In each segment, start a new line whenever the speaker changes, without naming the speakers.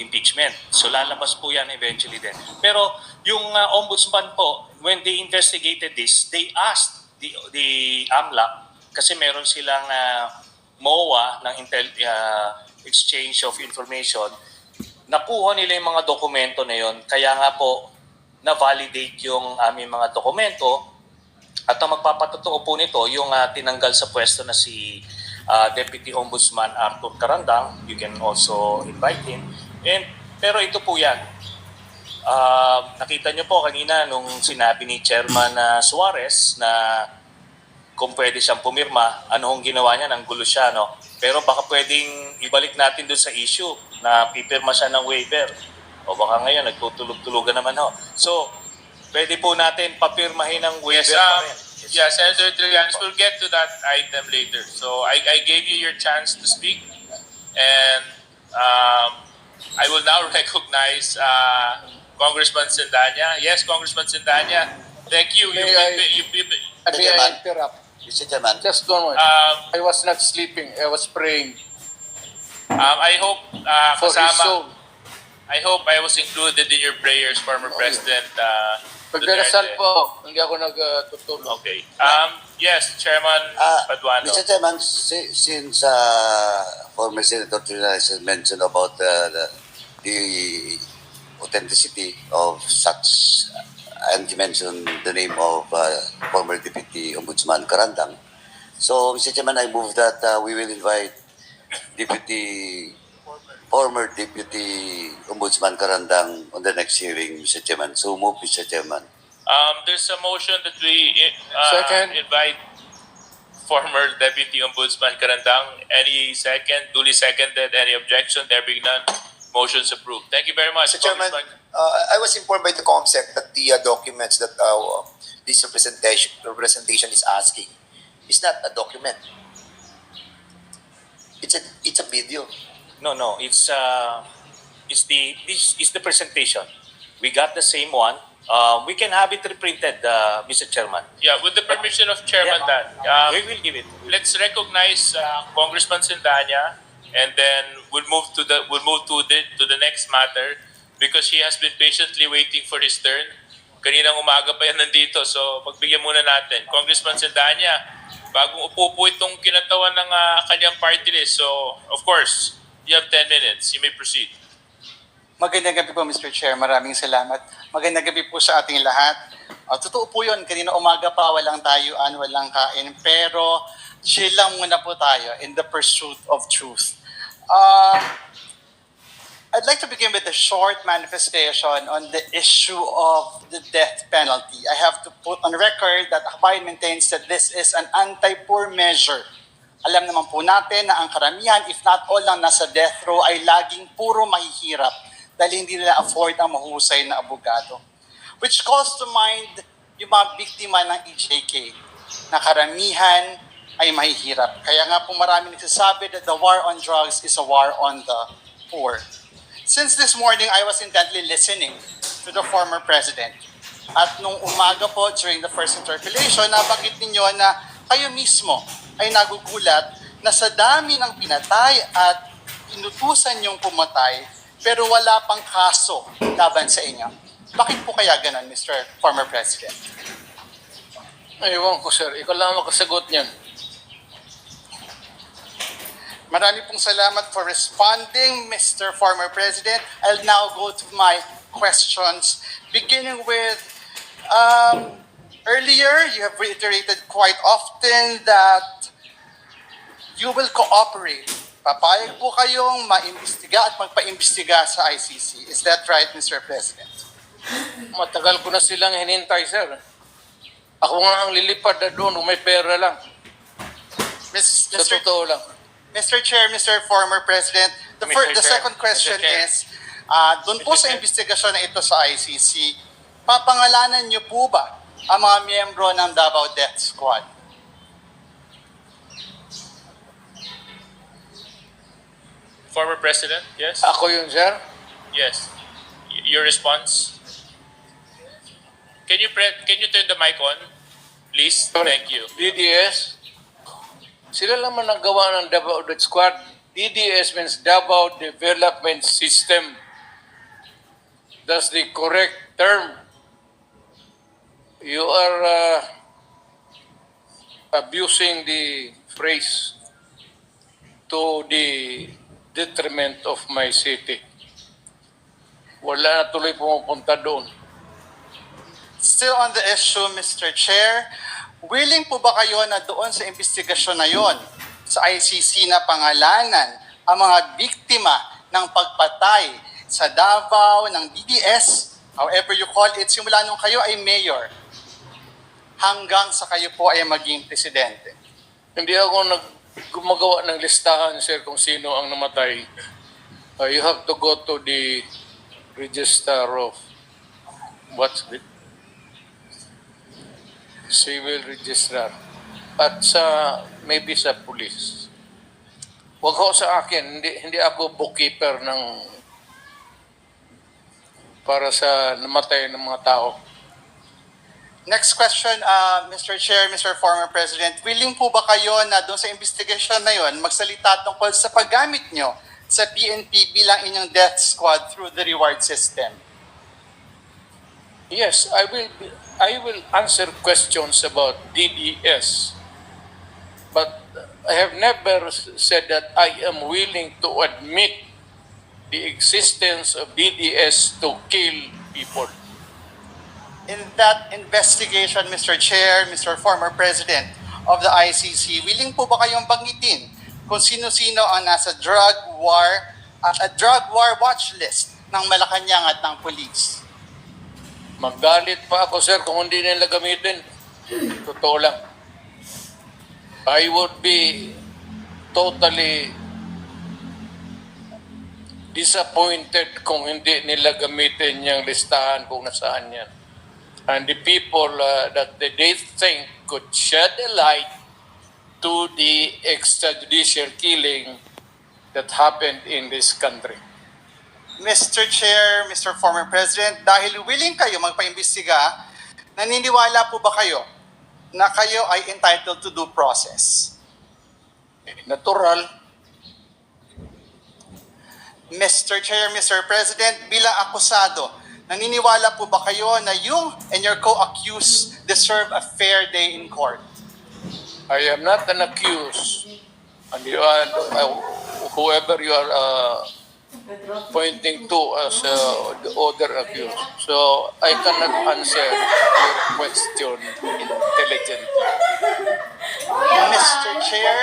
impeachment. So lalabas po yan eventually din. Pero yung ombudsman po, when they investigated this, they asked the AMLAC, kasi meron silang MOA ng exchange of information, nakuha nila yung mga dokumento na yon, kaya nga po na-validate yung aming mga dokumento. At ang magpapatotoo po nito, yung tinanggal sa pwesto na si Deputy Ombudsman Arthur Carandang. You can also invite him. Pero ito po yan. Nakita nyo po kanina nung sinabi ni Chairman Suarez na kung pwede siyang pumirma, ano hong ginawa niya, nang gulo siya, no? Pero baka pwedeng ibalik natin doon sa issue na pipirma siya ng waiver. O baka ngayon, nagtutulog-tulugan naman, ho. So, pwede po natin papirmahin ng waiver pa rin.
Yeah, Senator Trillanes, we'll get to that item later. So, I gave you your chance to speak. And I will now recognize Congressman Sindanya. Yes, Congressman Sindanya. Thank you.
May I interrupt?
Mr. Chairman.
Just one moment. I was not sleeping. I was praying
I hope
for his soul.
I hope I was included in your prayers, former President
Pagdarasal
Duterte.
po, hindi ako nagtutulog.
Okay. Yes, Chairman Paduano.
Mr. Chairman, since former Senator Trillanes has mentioned about the authenticity of such, and he mentioned the name of former Deputy Ombudsman Carandang. So, Mr. Chairman, I move that we will invite former Deputy Ombudsman Carandang on the next hearing, Mr. Chairman. So move, Mr. Chairman.
There's a motion that we
Second.
invite former Deputy Ombudsman Carandang. Any second? Duly seconded. Any objection? There being none. Motion's approved. Thank you very much.
Mr. Chairman,
Congressman.
I was informed by the COMSEC that the documents that this representation is asking is not a document. It's a video.
No. This is the presentation. We got the same one. We can have it reprinted, Mr. Chairman.
Yeah, with the permission of Chairman Dan.
We will give it.
Let's recognize Congressman Sindanya, and then we'll move to the next matter because he has been patiently waiting for his turn. Kaninang umaga pa yan nandito, so pagbigyan muna natin. Congressman Sindanya, bagong upo po itong kinatawan ng kanyang party list. So, of course, you have 10 minutes. You may proceed.
Magandang gabi po, Mr. Chair. Maraming salamat. Magandang gabi po sa ating lahat. Totoo po yun. Kanina umaga pa, walang tayuan, walang kain. Pero chill lang muna po tayo in the pursuit of truth. I'd like to begin with a short manifestation on the issue of the death penalty. I have to put on record that Akbayan maintains that this is an anti-poor measure. Alam naman po natin na ang karamihan, if not all lang nasa death row, ay laging puro mahihirap dahil hindi nila afford ang mahusay na abogado. Which calls to mind yung mga biktima ng EJK, na karamihan ay mahihirap. Kaya nga po marami nagsasabi that the war on drugs is a war on the poor. Since this morning, I was intently listening to the former president. At nung umaga po, during the first interpellation, nabanggit ninyo na kayo mismo ay nagugulat na sa dami ng pinatay at inutusan yung pumatay, pero wala pang kaso laban sa inyo. Bakit po kaya ganun, Mr. Former President?
Ewan ko, sir. Ikaw lang makasagot niyan.
Marami pong salamat for responding, Mr. Former President. I'll now go to my questions, beginning with, earlier you have reiterated quite often that you will cooperate. Papayag po kayong maimbestiga at magpaimbestiga sa ICC. Is that right, Mr. President?
Matagal ko na silang hinintay, sir. Ako nga ang lilipad na doon kung may pera lang. Sa totoo lang.
Mr. Chair, Mr. Former President, the
Mr. Chair,
second question
Mr. Chair.
is, doon po
Mr.
sa
Chair.
investigasyon na ito sa ICC, papangalanan niyo po ba ang mga miyembro ng Davao Death Squad?
Former President, yes?
Ako yun, sir.
Yes. Your response? Can you turn the mic on, please? Thank you.
DDS, sila naman nagawa ng Davao Death Squad. DDS means Davao Development System. that's the correct term. You are abusing the phrase to the detriment of my city. Wala na tuloy pumupunta doon.
Still on the issue, Mr. Chair, willing po ba kayo na doon sa investigasyon na yon, sa ICC na pangalanan, ang mga biktima ng pagpatay sa Davao, ng DDS, however you call it, simula nung kayo ay mayor, hanggang sa kayo po ay maging presidente?
Hindi ako gumagawa ng listahan, sir, kung sino ang namatay. You have to go to the register of what's it? Civil registrar. At maybe sa police. Wag ho sa akin, hindi ako bookkeeper para sa namatay ng mga tao.
Next question, Mr. Chair, Mr. Former President, willing po ba kayo na doon sa investigation na yon magsalita tungkol sa paggamit nyo sa PNP bilang inyong death squad through the reward system?
Yes, I will answer questions about DDS. But I have never said that I am willing to admit the existence of DDS to kill people.
In that investigation, Mr. Chair, Mr. Former President of the ICC, willing po ba kayong banggitin kung sino-sino ang nasa drug war watch list ng Malacanang at ng police?
Magalit pa ako, sir, kung hindi nila gamitin. Totoo lang. I would be totally disappointed kung hindi nila gamitin yung listahan kung nasaan yan. And the people that they think could shed a light to the extrajudicial killing that happened in this country.
Mr. Chair, Mr. Former President, dahil willing kayo magpaimbestiga, naniniwala po ba kayo na kayo ay entitled to due process?
Natural.
Mr. Chair, Mr. President, bilang akusado, naniniwala po ba kayo na you and your co-accused deserve a fair day in court?
I am not an accused. And you are, whoever you are pointing to as the other accused. So I cannot answer your question intelligently.
Mr. Chair,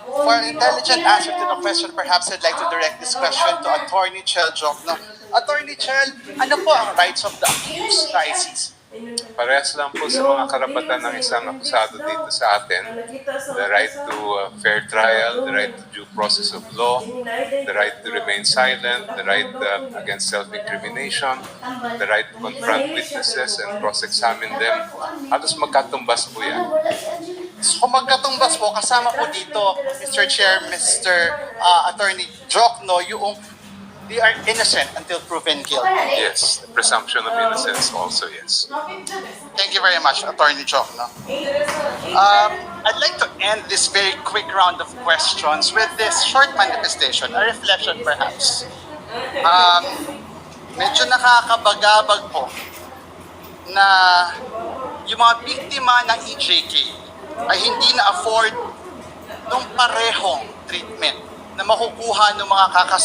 for an intelligent answer to the question, perhaps I'd like to direct this question to Attorney Chel Jokno. Attorney Chel, ano po ang rights of the accused sa ICC?
Parehas lang po sa mga karapatan ng isang akusado dito sa atin. The right to fair trial, the right to due process of law, the right to remain silent, the right against self-incrimination, the right to confront witnesses and cross-examine them. Halos magkatumbas po yan.
So magkatumbas po, kasama po dito, Mr. Chair, Mr. Attorney Jokno, yung they are innocent until proven guilty.
Yes, the presumption of innocence also, yes.
Thank you very much, Attorney Jokno. I'd like to end this very quick round of questions with this short manifestation, a reflection perhaps. Medyo nakakabagabag po na yung mga biktima ng EJK ay hindi na-afford ng parehong treatment na makukuha ng mga